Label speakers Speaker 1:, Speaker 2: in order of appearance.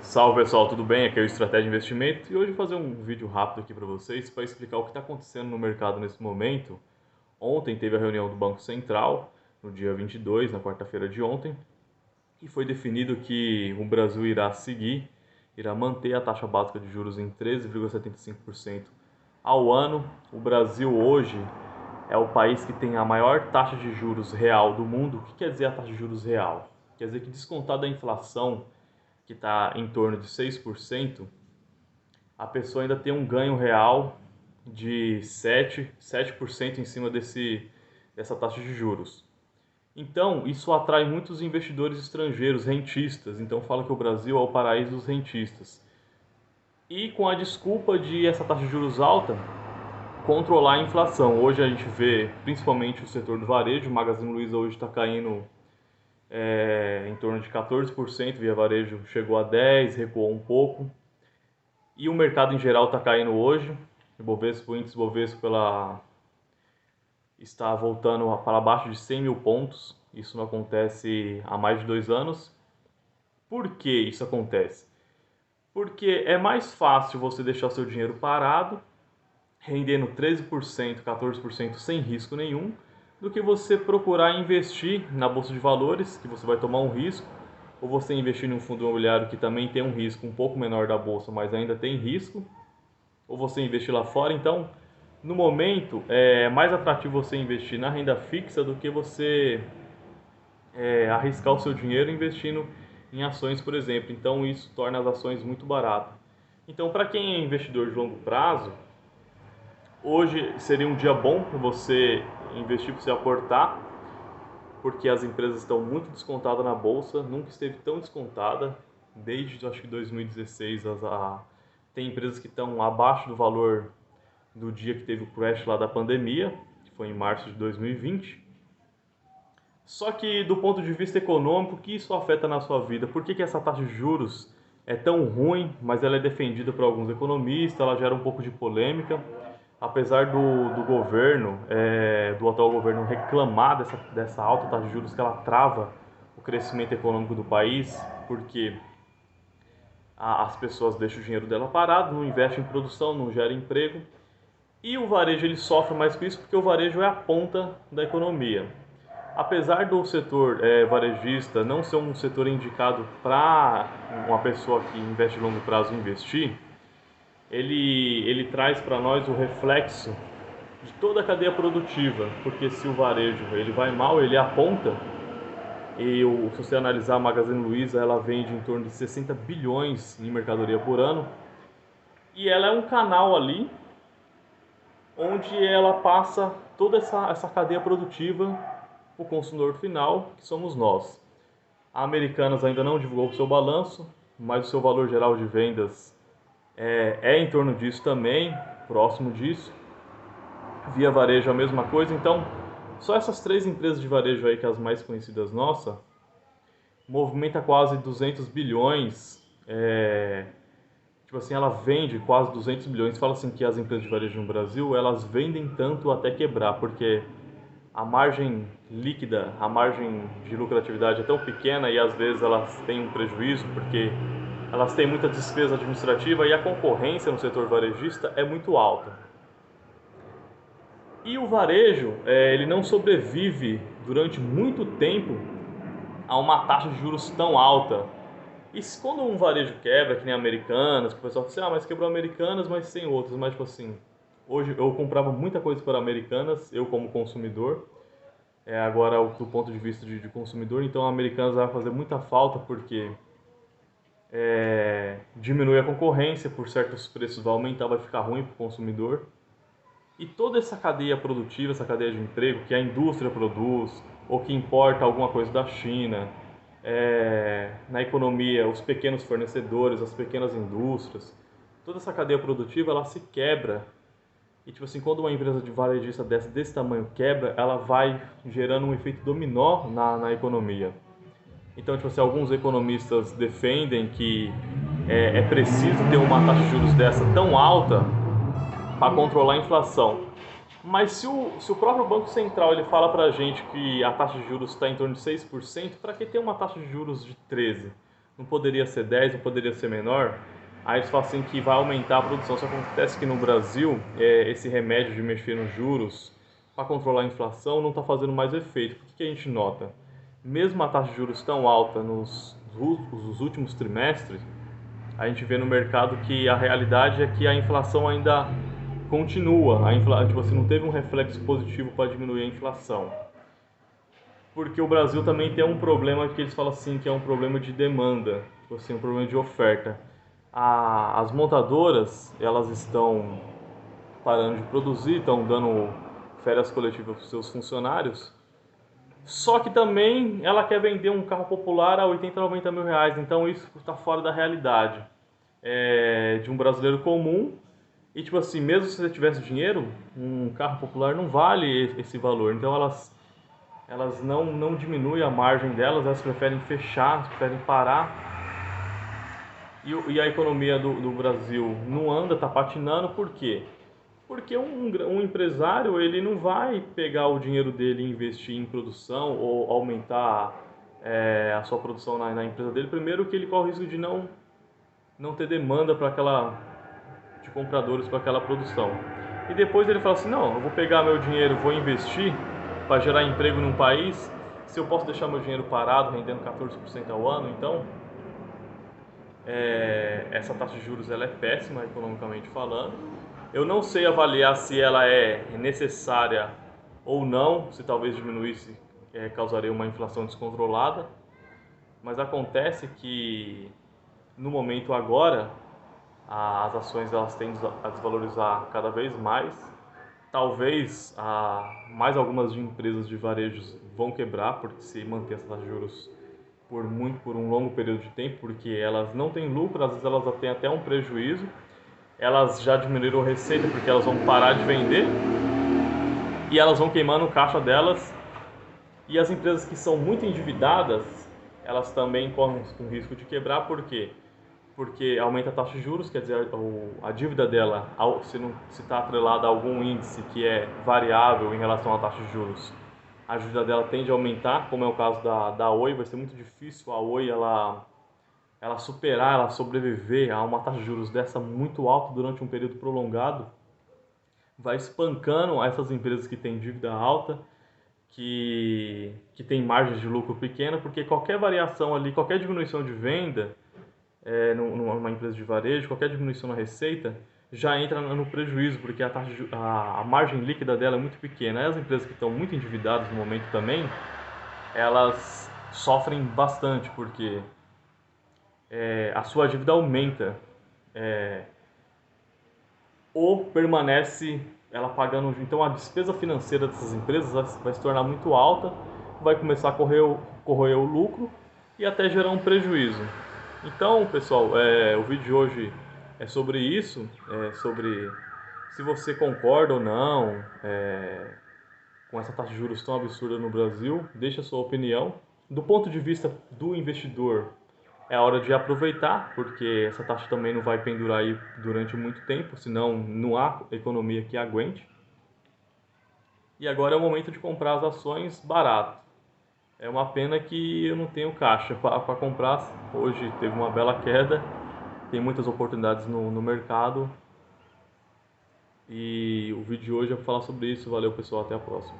Speaker 1: Salve pessoal, tudo bem? Aqui é o Estratégia de Investimento e hoje eu vou fazer um vídeo rápido aqui para vocês para explicar o que está acontecendo no mercado nesse momento. Ontem teve a reunião do Banco Central, no dia 22, na quarta-feira de ontem, e foi definido que o Brasil irá manter a taxa básica de juros em 13,75% ao ano. O Brasil hoje é o país que tem a maior taxa de juros real do mundo. O que quer dizer a taxa de juros real? Quer dizer que descontada a inflação, que está em torno de 6%, a pessoa ainda tem um ganho real de 7% em cima dessa taxa de juros. Então, isso atrai muitos investidores estrangeiros, rentistas. Então, fala que o Brasil é o paraíso dos rentistas. E com a desculpa de essa taxa de juros alta, controlar a inflação. Hoje a gente vê principalmente o setor do varejo. O Magazine Luiza hoje está caindo em torno de 14%, via varejo chegou a 10%, recuou um pouco. E o mercado em geral está caindo hoje. O índice Bovespa está voltando para abaixo de 100 mil pontos. Isso não acontece há mais de 2 anos. Por que isso acontece? Porque é mais fácil você deixar seu dinheiro parado, rendendo 13%, 14% sem risco nenhum, do que você procurar investir na bolsa de valores, que você vai tomar um risco, ou você investir em um fundo imobiliário que também tem um risco um pouco menor da bolsa, mas ainda tem risco, ou você investir lá fora. Então, no momento, é mais atrativo você investir na renda fixa do que você arriscar o seu dinheiro investindo em ações, por exemplo. Então, isso torna as ações muito baratas. Então, para quem é investidor de longo prazo, hoje seria um dia bom para você investir, para você aportar, porque as empresas estão muito descontadas na bolsa, nunca esteve tão descontada, desde acho que 2016. Tem empresas que estão abaixo do valor do dia que teve o crash lá da pandemia, que foi em março de 2020. Só que do ponto de vista econômico, o que isso afeta na sua vida? Por que essa taxa de juros é tão ruim, mas ela é defendida por alguns economistas, ela gera um pouco de polêmica? Apesar do governo, do atual governo reclamar dessa alta taxa de juros, que ela trava o crescimento econômico do país, porque as pessoas deixam o dinheiro dela parado, não investem em produção, não gera emprego. E o varejo ele sofre mais com isso porque o varejo é a ponta da economia. Apesar do setor varejista não ser um setor indicado para uma pessoa que investe de longo prazo investir, ele traz para nós o reflexo de toda a cadeia produtiva, porque se o varejo ele vai mal, ele aponta. Se você analisar a Magazine Luiza, ela vende em torno de 60 bilhões em mercadoria por ano, e ela é um canal ali onde ela passa toda essa cadeia produtiva para o consumidor final, que somos nós. A Americanas ainda não divulgou o seu balanço, mas o seu valor geral de vendas é em torno disso também, próximo disso. Via Varejo a mesma coisa. Então, só essas três empresas de varejo aí, que as mais conhecidas nossa, movimenta quase 200 bilhões. Tipo assim, ela vende quase 200 bilhões. Fala assim que as empresas de varejo no Brasil, elas vendem tanto até quebrar, porque a margem líquida, a margem de lucratividade é tão pequena e às vezes elas têm um prejuízo porque elas têm muita despesa administrativa e a concorrência no setor varejista é muito alta. E o varejo, ele não sobrevive durante muito tempo a uma taxa de juros tão alta. E quando um varejo quebra, que nem Americanas, que o pessoal fala assim, mas quebrou Americanas, mas sem outras. Mas tipo assim, hoje eu comprava muita coisa para Americanas, eu como consumidor. Agora, do ponto de vista de consumidor, então a Americanas vai fazer muita falta porque diminui a concorrência, por certos preços vai aumentar, vai ficar ruim para o consumidor. E toda essa cadeia produtiva, essa cadeia de emprego que a indústria produz, ou que importa alguma coisa da China, na economia, os pequenos fornecedores, as pequenas indústrias, toda essa cadeia produtiva ela se quebra. E tipo assim, quando uma empresa de varejista desse tamanho quebra, ela vai gerando um efeito dominó na economia. Então, tipo assim, alguns economistas defendem que é preciso ter uma taxa de juros dessa tão alta para controlar a inflação. Mas se o próprio Banco Central ele fala para a gente que a taxa de juros está em torno de 6%, para que ter uma taxa de juros de 13%? não poderia ser 10, não poderia ser menor? Aí eles falam assim que vai aumentar a produção. Só que acontece que no Brasil, esse remédio de mexer nos juros para controlar a inflação não está fazendo mais efeito. Por que a gente nota? Mesmo a taxa de juros tão alta nos últimos trimestres, a gente vê no mercado que a realidade é que a inflação ainda continua. Tipo assim, não teve um reflexo positivo para diminuir a inflação. Porque o Brasil também tem um problema que eles falam assim, que é um problema de demanda, tipo assim, um problema de oferta. As montadoras, elas estão parando de produzir, estão dando férias coletivas para os seus funcionários, só que também ela quer vender um carro popular a 80, 90 mil reais, então isso está fora da realidade de um brasileiro comum. E tipo assim, mesmo se você tivesse dinheiro, um carro popular não vale esse valor, então elas não diminuem a margem delas, elas preferem fechar, preferem parar. E a economia do Brasil não anda, está patinando, por quê? Porque um empresário ele não vai pegar o dinheiro dele e investir em produção ou aumentar a sua produção na empresa dele. Primeiro que ele corre o risco de não ter demanda de compradores para aquela produção. E depois ele fala assim, não, eu vou pegar meu dinheiro, vou investir para gerar emprego num país, se eu posso deixar meu dinheiro parado, rendendo 14% ao ano, então essa taxa de juros ela é péssima economicamente falando. Eu não sei avaliar se ela é necessária ou não, se talvez diminuísse causaria uma inflação descontrolada, mas acontece que no momento agora as ações elas tendem a desvalorizar cada vez mais. Talvez mais algumas de empresas de varejos vão quebrar porque se manter essa taxa de juros por um longo período de tempo, porque elas não têm lucro, às vezes elas têm até um prejuízo. Elas já diminuíram a receita porque elas vão parar de vender e elas vão queimando o caixa delas. E as empresas que são muito endividadas, elas também correm com risco de quebrar, por quê? Porque aumenta a taxa de juros, quer dizer, a dívida dela, se não está atrelada a algum índice que é variável em relação à taxa de juros, a dívida dela tende a aumentar, como é o caso da Oi. Vai ser muito difícil a Oi ela superar, ela sobreviver a uma taxa de juros dessa muito alta durante um período prolongado. Vai espancando essas empresas que têm dívida alta, que tem margens de lucro pequena, porque qualquer variação ali, qualquer diminuição de venda numa empresa de varejo, qualquer diminuição na receita já entra no prejuízo, porque a margem líquida dela é muito pequena. E as empresas que estão muito endividadas no momento também, elas sofrem bastante, porque a sua dívida aumenta ou permanece ela pagando. Então a despesa financeira dessas empresas vai se tornar muito alta, vai começar a corroer o lucro e até gerar um prejuízo. Então, pessoal, o vídeo de hoje é sobre isso, sobre se você concorda ou não com essa taxa de juros tão absurda no Brasil. Deixa a sua opinião. Do ponto de vista do investidor, é hora de aproveitar, porque essa taxa também não vai pendurar aí durante muito tempo, senão não há economia que aguente. E agora é o momento de comprar as ações barato. É uma pena que eu não tenho caixa para comprar. Hoje teve uma bela queda, tem muitas oportunidades no mercado. E o vídeo de hoje é para falar sobre isso. Valeu, pessoal, até a próxima.